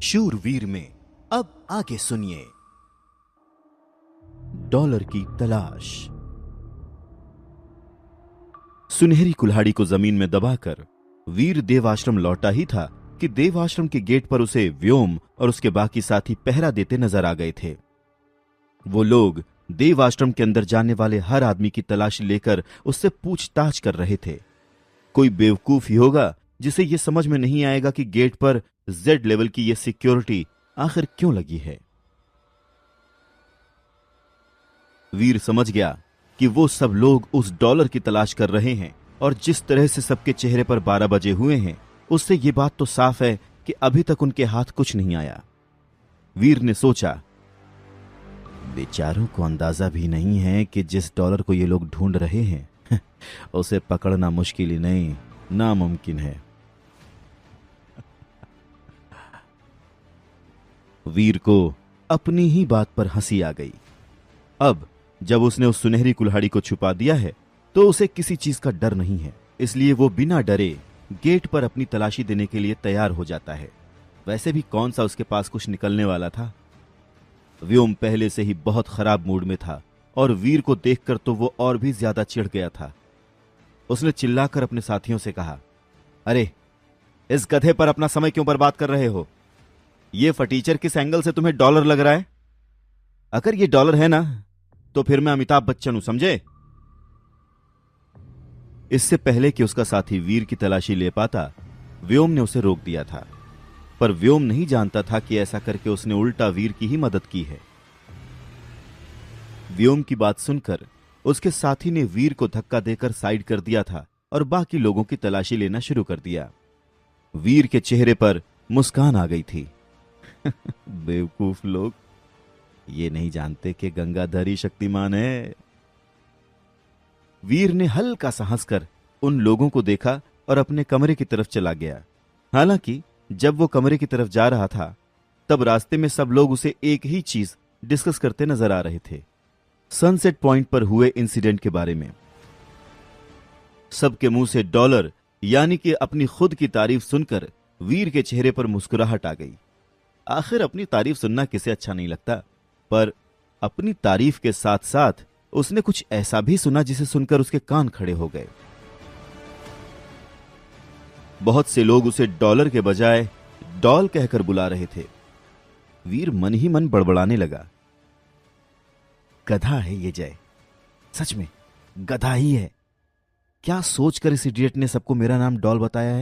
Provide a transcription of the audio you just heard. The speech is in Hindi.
शूरवीर में अब आगे सुनिए। डॉलर की तलाश। सुनहरी कुल्हाड़ी को जमीन में दबाकर वीर देवाश्रम लौटा ही था कि देवाश्रम के गेट पर उसे व्योम और उसके बाकी साथी पहरा देते नजर आ गए थे। वो लोग देवाश्रम के अंदर जाने वाले हर आदमी की तलाशी लेकर उससे पूछताछ कर रहे थे। कोई बेवकूफ ही होगा जिसे यह समझ में नहीं आएगा कि गेट पर जेड लेवल की यह सिक्योरिटी आखिर क्यों लगी है। वीर समझ गया कि वो सब लोग उस डॉलर की तलाश कर रहे हैं और जिस तरह से सबके चेहरे पर 12 बजे हुए हैं उससे यह बात तो साफ है कि अभी तक उनके हाथ कुछ नहीं आया। वीर ने सोचा, बेचारों को अंदाजा भी नहीं है कि जिस डॉलर को ये लोग ढूंढ रहे हैं उसे पकड़ना मुश्किल ही नहीं, नामुमकिन है। वीर को अपनी ही बात पर हंसी आ गई। अब जब उसने उस सुनहरी कुल्हाड़ी को छुपा दिया है तो उसे किसी चीज का डर नहीं है, इसलिए वो बिना डरे गेट पर अपनी तलाशी देने के लिए तैयार हो जाता है। वैसे भी कौन सा उसके पास कुछ निकलने वाला था। व्योम पहले से ही बहुत खराब मूड में था और वीर को देखकर तो वो और भी ज्यादा चिढ़ गया था। उसने चिल्लाकर अपने साथियों से कहा, अरे इस गधे पर अपना समय क्यों बर्बाद कर रहे हो? ये फटीचर किस एंगल से तुम्हें डॉलर लग रहा है? अगर ये डॉलर है ना तो फिर मैं अमिताभ बच्चन हूं, समझे? इससे पहले कि उसका साथी वीर की तलाशी ले पाता, व्योम ने उसे रोक दिया था। पर व्योम नहीं जानता था कि ऐसा करके उसने उल्टा वीर की ही मदद की है। व्योम की बात सुनकर उसके साथी ने वीर को धक्का देकर साइड कर दिया था और बाकी लोगों की तलाशी लेना शुरू कर दिया। वीर के चेहरे पर मुस्कान आ गई थी। बेवकूफ लोग, ये नहीं जानते कि गंगाधर ही शक्तिमान है। वीर ने हल्का सा हंसकर उन लोगों को देखा और अपने कमरे की तरफ चला गया। हालांकि जब वो कमरे की तरफ जा रहा था तब रास्ते में सब लोग उसे एक ही चीज डिस्कस करते नजर आ रहे थे, सनसेट पॉइंट पर हुए इंसिडेंट के बारे में। सबके मुंह से डॉलर यानी कि अपनी खुद की तारीफ सुनकर वीर के चेहरे पर मुस्कुराहट आ गई। आखिर अपनी तारीफ सुनना किसे अच्छा नहीं लगता, पर अपनी तारीफ के साथ साथ उसने कुछ ऐसा भी सुना जिसे सुनकर उसके कान खड़े हो गए। बहुत से लोग उसे डॉलर के बजाय डॉल कहकर बुला रहे थे। वीर मन ही मन बड़बड़ाने लगा, गधा है ये जय, सच में गधा ही है। क्या सोचकर इस इडियट ने सबको मेरा नाम डॉल बताया है?